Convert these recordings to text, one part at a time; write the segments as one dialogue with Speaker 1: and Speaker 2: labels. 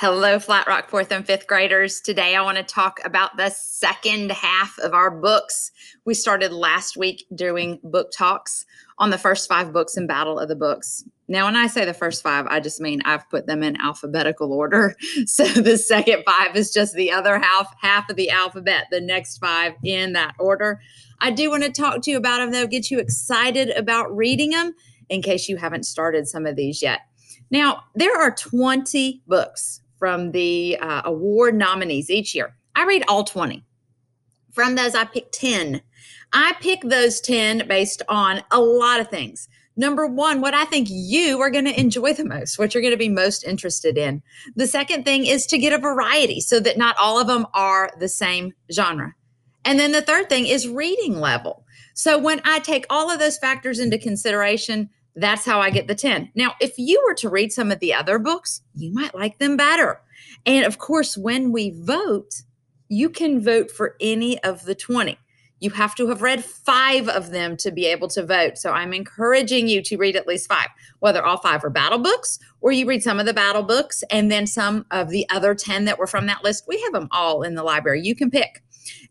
Speaker 1: Hello, Flat Rock 4th and 5th graders. Today I want to talk about the second half of our books. We started last week doing book talks on the first 5 books in Battle of the Books. Now, when I say the first 5, I just mean I've put them in alphabetical order. So the second 5 is just the other half of the alphabet, the next 5 in that order. I do want to talk to you about them, though, get you excited about reading them in case you haven't started some of these yet. Now, there are 20 books from the award nominees each year. I read all 20. From those, I pick 10. I pick those 10 based on a lot of things. Number one, what I think you are going to enjoy the most, what you're going to be most interested in. The second thing is to get a variety so that not all of them are the same genre. And then the third thing is reading level. So when I take all of those factors into consideration, that's how I get the 10. Now, if you were to read some of the other books, you might like them better. And of course, when we vote, you can vote for any of the 20. You have to have read 5 of them to be able to vote. So I'm encouraging you to read at least 5, whether all 5 are battle books or you read some of the battle books and then some of the other 10 that were from that list. We have them all in the library. You can pick.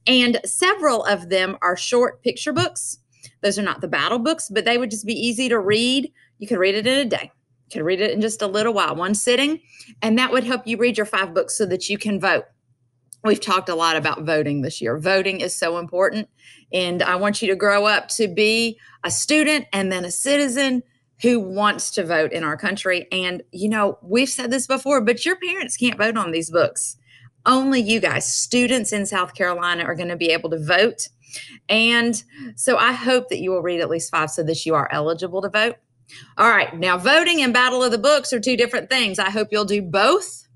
Speaker 1: And several of them are short picture books. Those are not the battle books, but they would just be easy to read. You could read it in a day. You could read it in just a little while, one sitting, and that would help you read your 5 books so that you can vote. We've talked a lot about voting this year. Voting is so important, and I want you to grow up to be a student and then a citizen who wants to vote in our country. And, you know, we've said this before, but your parents can't vote on these books. Only you guys, students in South Carolina, are going to be able to vote. And so I hope that you will read at least 5 so that you are eligible to vote. All right. Now, voting and Battle of the Books are 2 different things. I hope you'll do both.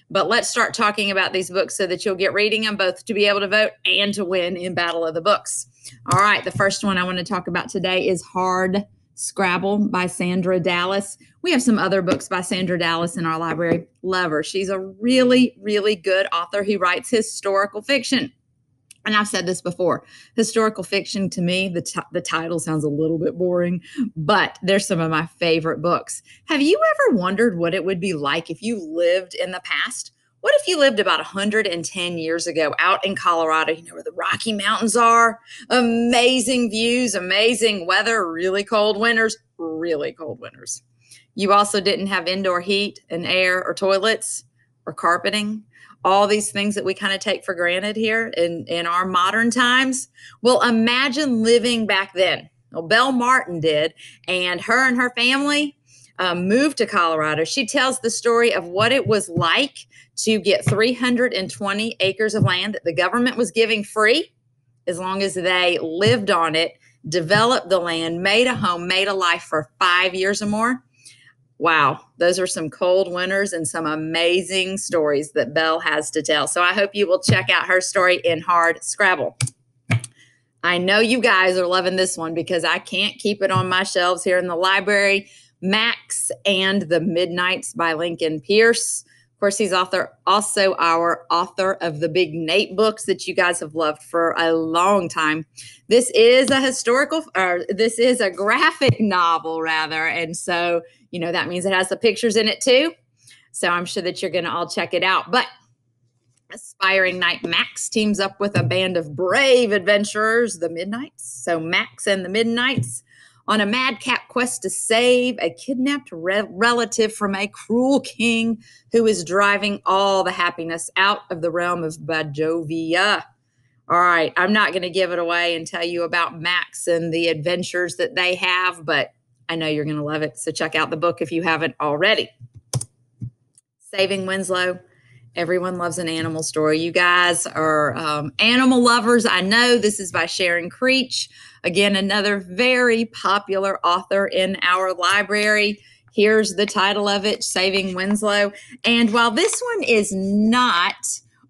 Speaker 1: But let's start talking about these books so that you'll get reading them both to be able to vote and to win in Battle of the Books. All right. The first one I want to talk about today is Hard Scrabble by Sandra Dallas. We have some other books by Sandra Dallas in our library. Love her. She's a really, really good author who writes historical fiction. And I've said this before, historical fiction, to me, the title sounds a little bit boring, but they're some of my favorite books. Have you ever wondered what it would be like if you lived in the past? What if you lived about 110 years ago out in Colorado, you know, where the Rocky Mountains are? Amazing views, amazing weather, really cold winters, really cold winters. You also didn't have indoor heat and air or toilets or carpeting. All these things that we kind of take for granted here in our modern times. Well, imagine living back then. Well, Belle Martin did, and her family moved to Colorado. She tells the story of what it was like to get 320 acres of land that the government was giving free as long as they lived on it, developed the land, made a home, made a life for 5 years or more. Wow, those are some cold winters and some amazing stories that Belle has to tell. So I hope you will check out her story in Hard Scrabble. I know you guys are loving this one because I can't keep it on my shelves here in the library. Max and the Midnights by Lincoln Pierce. Of course, he's also our author of the Big Nate books that you guys have loved for a long time. This is a graphic novel, rather. And so, you know, that means it has the pictures in it too. So I'm sure that you're going to all check it out. But aspiring knight Max teams up with a band of brave adventurers, the Midnights. So Max and the Midnights on a madcap quest to save a kidnapped relative from a cruel king who is driving all the happiness out of the realm of Botb. All right, I'm not going to give it away and tell you about Max and the adventures that they have, but I know you're going to love it. So check out the book if you haven't already. Saving Winslow. Everyone loves an animal story. You guys are animal lovers. I know. This is by Sharon Creech. Again, another very popular author in our library. Here's the title of it, Saving Winslow. And while this one is not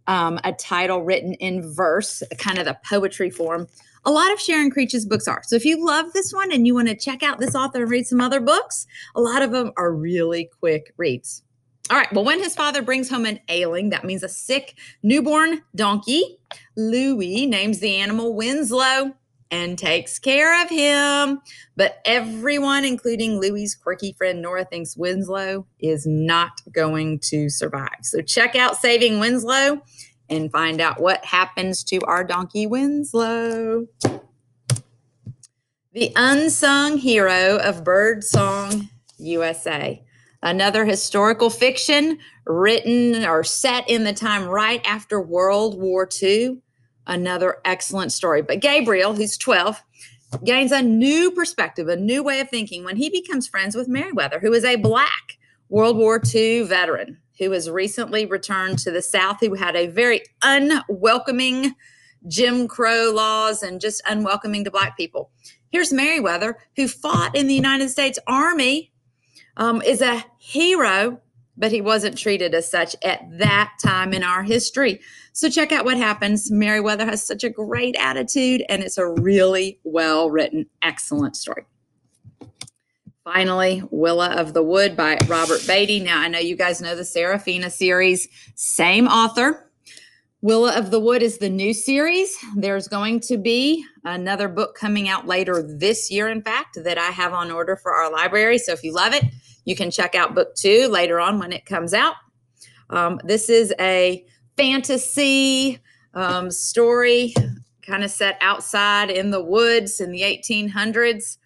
Speaker 1: a title written in verse, kind of the poetry form, a lot of Sharon Creech's books are. So if you love this one and you want to check out this author and read some other books, a lot of them are really quick reads. All right, well, when his father brings home an ailing, that means a sick newborn donkey, Louis names the animal Winslow. and takes care of him. But everyone, including Louie's quirky friend Nora, thinks Winslow is not going to survive. So check out Saving Winslow and find out what happens to our donkey Winslow. The Unsung Hero of Birdsong USA. Another historical fiction written or set in the time right after World War II. Another excellent story. But Gabriel, who's 12, gains a new perspective, a new way of thinking when he becomes friends with Meriwether, who is a Black World War II veteran who has recently returned to the South, who had a very unwelcoming Jim Crow laws and just unwelcoming to Black people. Here's Meriwether, who fought in the United States Army, is a hero, but he wasn't treated as such at that time in our history. So check out what happens. Meriwether has such a great attitude, and it's a really well-written, excellent story. Finally, Willa of the Wood by Robert Beatty. Now, I know you guys know the Serafina series, same author. Willa of the Wood is the new series. There's going to be another book coming out later this year, in fact, that I have on order for our library. So if you love it, you can check out book 2 later on when it comes out. This is a fantasy story kind of set outside in the woods in the 1800s.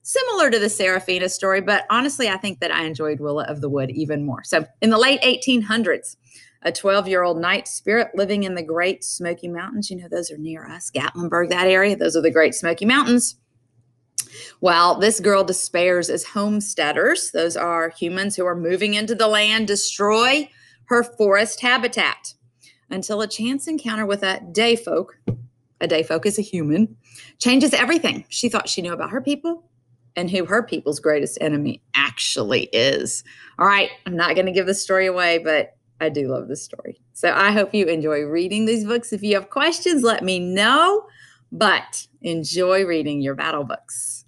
Speaker 1: Similar to the Serafina story, but honestly, I think that I enjoyed Willa of the Wood even more. So in the late 1800s, a 12-year-old night spirit living in the Great Smoky Mountains. You know, those are near us, Gatlinburg, that area. Those are the Great Smoky Mountains. Well, this girl despairs as homesteaders. Those are humans who are moving into the land, destroy her forest habitat until a chance encounter with a dayfolk is a human, changes everything she thought she knew about her people and who her people's greatest enemy actually is. All right, I'm not going to give the story away, but I do love this story. So I hope you enjoy reading these books. If you have questions, let me know, but enjoy reading your battle books.